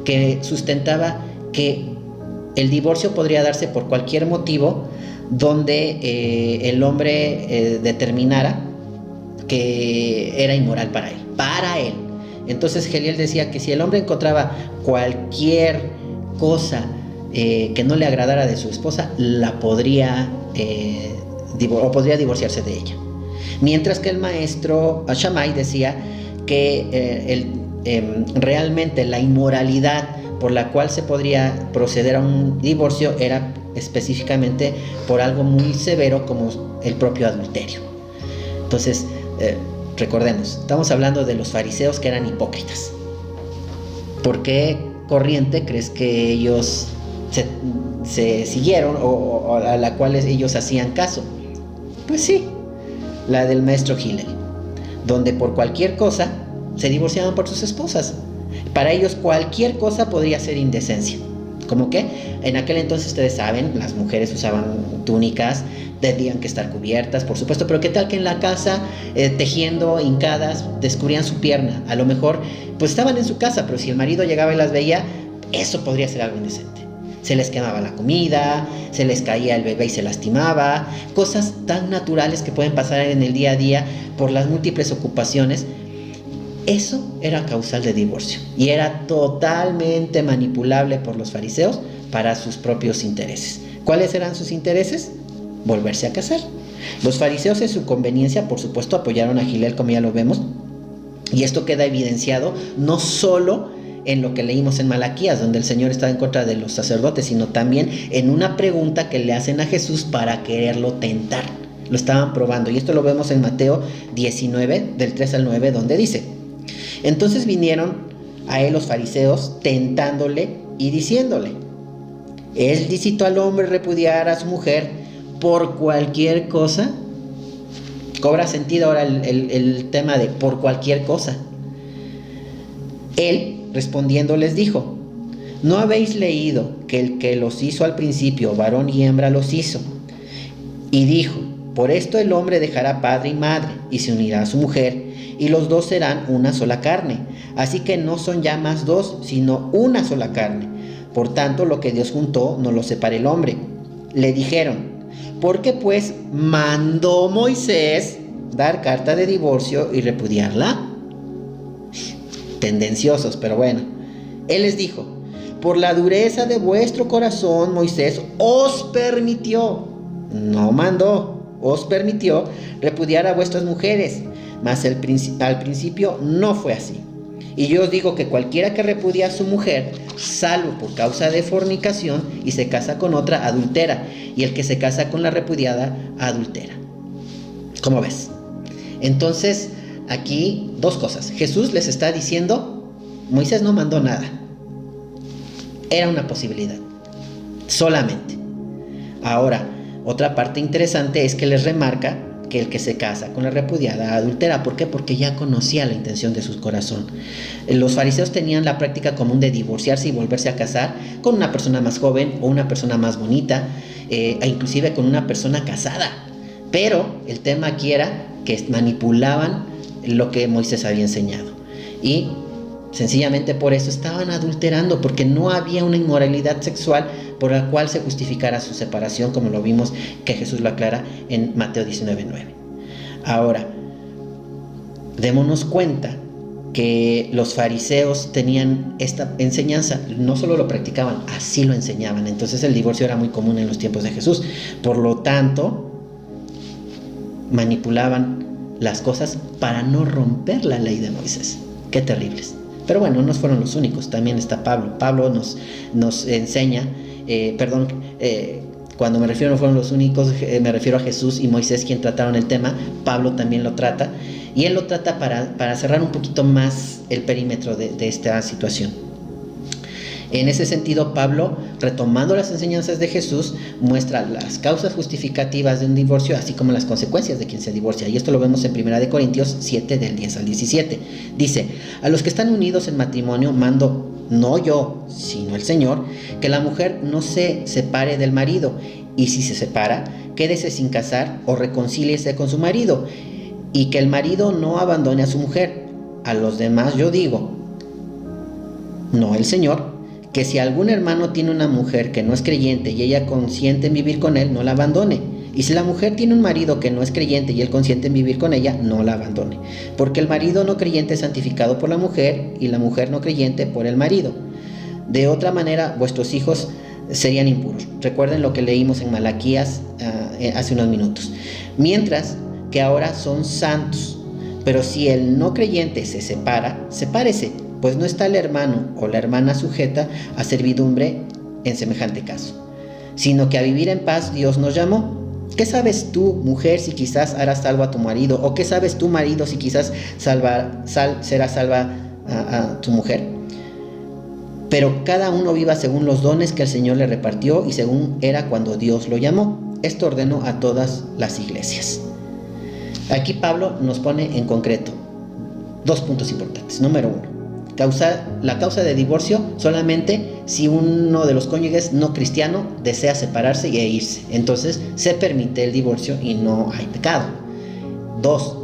que sustentaba que el divorcio podría darse por cualquier motivo donde el hombre determinara que era inmoral para él. Entonces Hillel decía que si el hombre encontraba cualquier cosa que no le agradara de su esposa, la podría divorciarse de ella. Mientras que el maestro Shammai decía que realmente la inmoralidad por la cual se podría proceder a un divorcio era específicamente por algo muy severo como el propio adulterio. Entonces, recordemos, estamos hablando de los fariseos que eran hipócritas. ¿Por qué corriente crees que ellos se siguieron o a la cual ellos hacían caso? Pues sí, la del maestro Hillel, donde por cualquier cosa se divorciaban por sus esposas. Para ellos cualquier cosa podría ser indecencia. ¿Cómo qué? En aquel entonces, ustedes saben, las mujeres usaban túnicas, tendrían que estar cubiertas, por supuesto, pero qué tal que en la casa, tejiendo, hincadas, descubrían su pierna. A lo mejor, pues estaban en su casa, pero si el marido llegaba y las veía, eso podría ser algo indecente. Se les quemaba la comida, se les caía el bebé y se lastimaba, cosas tan naturales que pueden pasar en el día a día por las múltiples ocupaciones. Eso era causal de divorcio y era totalmente manipulable por los fariseos para sus propios intereses. ¿Cuáles eran sus intereses? Volverse a casar. Los fariseos, en su conveniencia, por supuesto, apoyaron a Hillel, como ya lo vemos, y esto queda evidenciado no solo en lo que leímos en Malaquías, donde el Señor estaba en contra de los sacerdotes, sino también en una pregunta que le hacen a Jesús para quererlo tentar. Lo estaban probando, y esto lo vemos en Mateo 19, del 3 al 9, donde dice: entonces vinieron a él los fariseos tentándole y diciéndole: ¿es lícito al hombre repudiar a su mujer por cualquier cosa? Cobra sentido ahora el tema de por cualquier cosa. Él respondiendo les dijo: ¿no habéis leído que el que los hizo al principio, varón y hembra los hizo? Y dijo: por esto el hombre dejará padre y madre y se unirá a su mujer, y los dos serán una sola carne. Así que no son ya más dos, sino una sola carne. Por tanto, lo que Dios juntó, no lo separe el hombre. Le dijeron: ¿por qué pues mandó Moisés dar carta de divorcio y repudiarla? Tendenciosos, pero bueno. Él les dijo: por la dureza de vuestro corazón, Moisés os permitió, no mandó, os permitió repudiar a vuestras mujeres, mas al principio no fue así. Y yo os digo que cualquiera que repudia a su mujer, salvo por causa de fornicación, y se casa con otra, adultera, y el que se casa con la repudiada, adultera. ¿Cómo ves? Entonces, aquí dos cosas. Jesús les está diciendo: Moisés no mandó nada. Era una posibilidad, solamente. Ahora, otra parte interesante es que les remarca que el que se casa con la repudiada adultera. ¿Por qué? Porque ya conocía la intención de su corazón. Los fariseos tenían la práctica común de divorciarse y volverse a casar con una persona más joven o una persona más bonita, e inclusive con una persona casada. Pero el tema aquí era que manipulaban lo que Moisés había enseñado. Y sencillamente por eso estaban adulterando, porque no había una inmoralidad sexual por la cual se justificara su separación, como lo vimos que Jesús lo aclara en Mateo 19:9. Ahora, démonos cuenta que los fariseos tenían esta enseñanza, no solo lo practicaban, así lo enseñaban. Entonces el divorcio era muy común en los tiempos de Jesús. Por lo tanto, manipulaban las cosas para no romper la ley de Moisés. Qué terribles. Pero bueno, no fueron los únicos, también está Pablo. Pablo nos enseña, cuando me refiero no fueron los únicos, me refiero a Jesús y Moisés quien trataron el tema. Pablo también lo trata, y él lo trata para cerrar un poquito más el perímetro de esta situación. En ese sentido, Pablo, retomando las enseñanzas de Jesús, muestra las causas justificativas de un divorcio, así como las consecuencias de quien se divorcia. Y esto lo vemos en 1 Corintios 7, del 10 al 17. Dice: a los que están unidos en matrimonio mando, no yo, sino el Señor, que la mujer no se separe del marido, y si se separa, quédese sin casar o reconcíliese con su marido, y que el marido no abandone a su mujer. A los demás yo digo, no el Señor, que si algún hermano tiene una mujer que no es creyente y ella consiente en vivir con él, no la abandone. Y si la mujer tiene un marido que no es creyente y él consiente en vivir con ella, no la abandone. Porque el marido no creyente es santificado por la mujer, y la mujer no creyente por el marido. De otra manera, vuestros hijos serían impuros. Recuerden lo que leímos en Malaquías hace unos minutos. Mientras que ahora son santos. Pero si el no creyente se separa, sepárese, pues no está el hermano o la hermana sujeta a servidumbre en semejante caso, sino que a vivir en paz Dios nos llamó. ¿Qué sabes tú, mujer, si quizás harás salvo a tu marido? ¿O qué sabes tú, marido, si quizás será salva a tu mujer? Pero cada uno viva según los dones que el Señor le repartió y según era cuando Dios lo llamó. Esto ordenó a todas las iglesias. Aquí Pablo nos pone en concreto 2 puntos importantes. Número 1. La causa de divorcio solamente si uno de los cónyuges no cristiano desea separarse e irse. Entonces se permite el divorcio y no hay pecado. 2.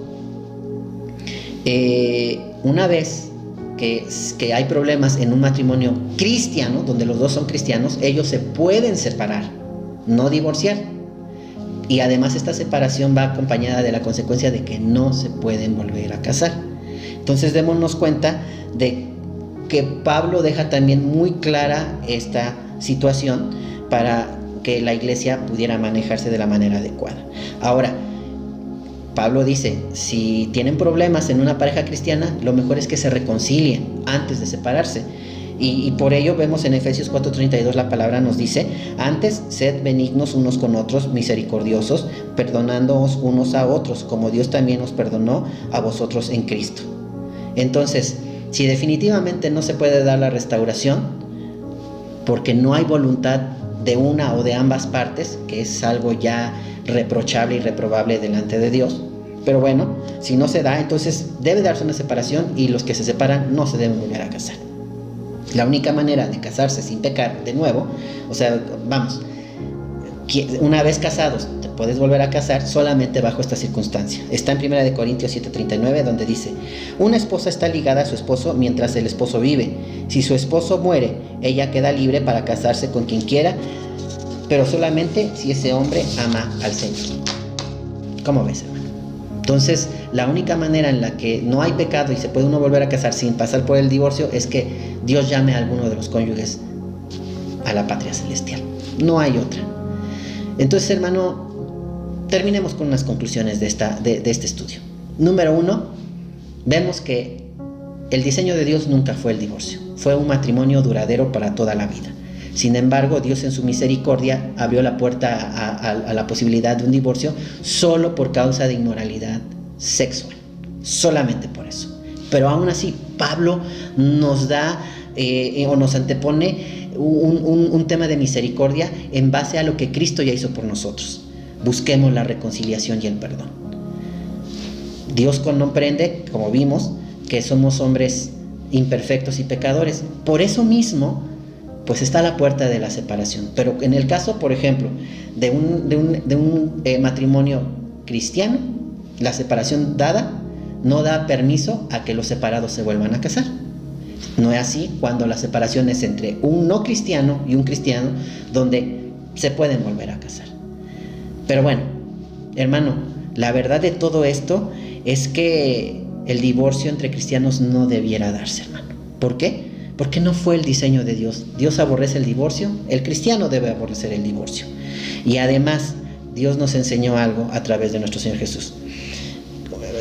Una vez que hay problemas en un matrimonio cristiano, donde los dos son cristianos, ellos se pueden separar, no divorciar. Y además esta separación va acompañada de la consecuencia de que no se pueden volver a casar. Entonces démonos cuenta de que Pablo deja también muy clara esta situación para que la iglesia pudiera manejarse de la manera adecuada. Ahora, Pablo dice, si tienen problemas en una pareja cristiana, lo mejor es que se reconcilien antes de separarse. Y por ello vemos en Efesios 4:32 la palabra nos dice, antes sed benignos unos con otros, misericordiosos, perdonándoos unos a otros, como Dios también os perdonó a vosotros en Cristo. Entonces, si definitivamente no se puede dar la restauración, porque no hay voluntad de una o de ambas partes, que es algo ya reprochable y reprobable delante de Dios, pero bueno, si no se da, entonces debe darse una separación y los que se separan no se deben volver a casar. La única manera de casarse sin pecar de nuevo, o sea, vamos, una vez casados te puedes volver a casar solamente bajo esta circunstancia. Está en 1 Corintios 7:39 donde dice, una esposa está ligada a su esposo mientras el esposo vive. Si su esposo muere, ella queda libre para casarse con quien quiera, pero solamente si ese hombre ama al Señor. ¿Cómo ves, hermano? Entonces, la única manera en la que no hay pecado y se puede uno volver a casar sin pasar por el divorcio es que Dios llame a alguno de los cónyuges a la patria celestial. No hay otra. Entonces, hermano, terminemos con unas conclusiones de este estudio. Número 1, vemos que el diseño de Dios nunca fue el divorcio. Fue un matrimonio duradero para toda la vida. Sin embargo, Dios en su misericordia abrió la puerta a la posibilidad de un divorcio solo por causa de inmoralidad sexual. Solamente por eso. Pero aún así, Pablo nos da o nos antepone un tema de misericordia en base a lo que Cristo ya hizo por nosotros. Busquemos la reconciliación y el perdón. Dios comprende, como vimos, que somos hombres imperfectos y pecadores. Por eso mismo, pues está la puerta de la separación. Pero en el caso, por ejemplo, de un matrimonio cristiano, la separación dada no da permiso a que los separados se vuelvan a casar. No es así cuando la separación es entre un no cristiano y un cristiano, donde se pueden volver a casar. Pero bueno, hermano, la verdad de todo esto es que el divorcio entre cristianos no debiera darse, hermano. ¿Por qué? Porque no fue el diseño de Dios. Dios aborrece el divorcio, el cristiano debe aborrecer el divorcio. Y además, Dios nos enseñó algo a través de nuestro Señor Jesús.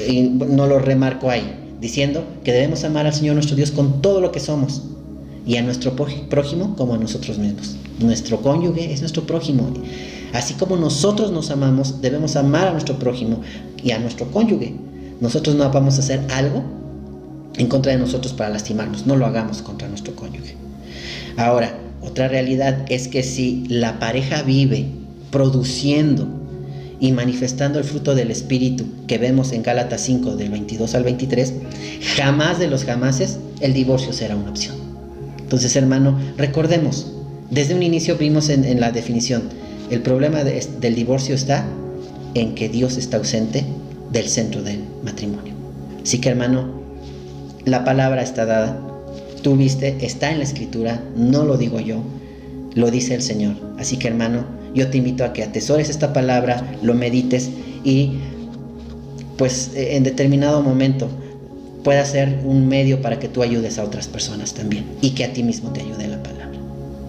Y no lo remarco ahí, diciendo que debemos amar al Señor nuestro Dios con todo lo que somos y a nuestro prójimo como a nosotros mismos. Nuestro cónyuge es nuestro prójimo. Así como nosotros nos amamos, debemos amar a nuestro prójimo y a nuestro cónyuge. Nosotros no vamos a hacer algo en contra de nosotros para lastimarnos. No lo hagamos contra nuestro cónyuge. Ahora, otra realidad es que si la pareja vive produciendo y manifestando el fruto del Espíritu que vemos en Gálatas 5 del 22 al 23, jamás de los jamases el divorcio será una opción. Entonces, hermano, recordemos, desde un inicio vimos en la definición, el problema del divorcio está en que Dios está ausente del centro del matrimonio. Así que, hermano, la palabra está dada, tú viste, está en la Escritura, no lo digo yo, lo dice el Señor. Así que, hermano, yo te invito a que atesores esta palabra, lo medites y pues en determinado momento pueda ser un medio para que tú ayudes a otras personas también y que a ti mismo te ayude la palabra.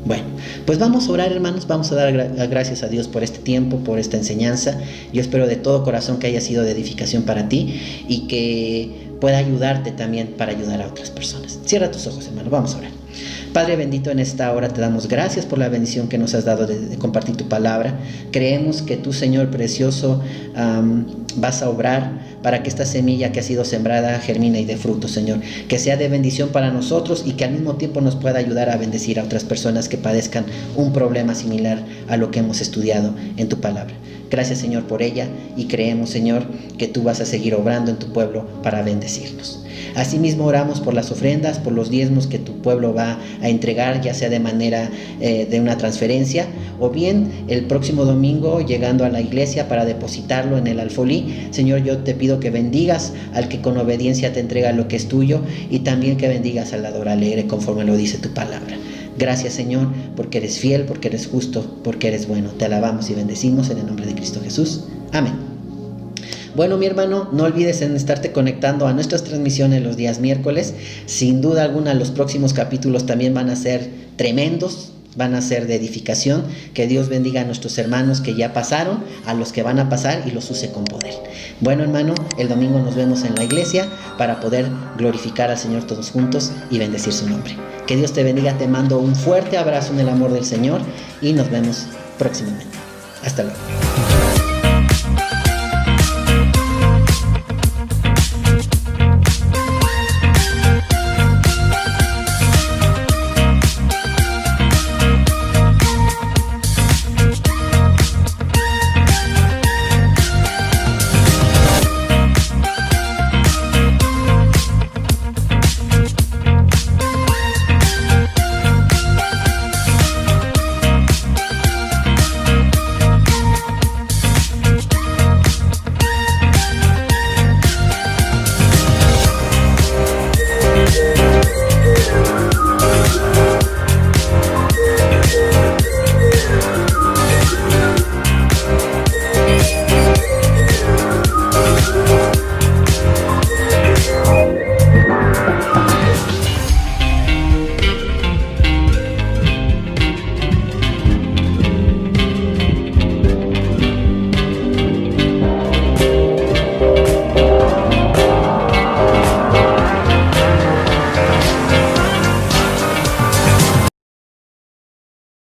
Bueno, pues vamos a orar, hermanos, vamos a dar gracias a Dios por este tiempo, por esta enseñanza. Yo espero de todo corazón que haya sido de edificación para ti y que pueda ayudarte también para ayudar a otras personas. Cierra tus ojos, hermano, vamos a orar. Padre bendito, en esta hora te damos gracias por la bendición que nos has dado de compartir tu palabra. Creemos que tú, Señor precioso, vas a obrar para que esta semilla que ha sido sembrada germine y dé fruto, Señor. Que sea de bendición para nosotros y que al mismo tiempo nos pueda ayudar a bendecir a otras personas que padezcan un problema similar a lo que hemos estudiado en tu palabra. Gracias, Señor, por ella, y creemos, Señor, que tú vas a seguir obrando en tu pueblo para bendecirnos. Asimismo oramos por las ofrendas, por los diezmos que tu pueblo va a entregar, ya sea de manera de una transferencia o bien el próximo domingo llegando a la iglesia para depositarlo en el alfolí. Señor, yo te pido que bendigas al que con obediencia te entrega lo que es tuyo y también que bendigas al dador alegre conforme lo dice tu palabra. Gracias, Señor, porque eres fiel, porque eres justo, porque eres bueno. Te alabamos y bendecimos en el nombre de Cristo Jesús. Amén. Bueno, mi hermano, no olvides en estarte conectando a nuestras transmisiones los días miércoles. Sin duda alguna, los próximos capítulos también van a ser tremendos, van a ser de edificación. Que Dios bendiga a nuestros hermanos que ya pasaron, a los que van a pasar y los use con poder. Bueno, hermano, el domingo nos vemos en la iglesia para poder glorificar al Señor todos juntos y bendecir su nombre. Que Dios te bendiga, te mando un fuerte abrazo en el amor del Señor y nos vemos próximamente. Hasta luego.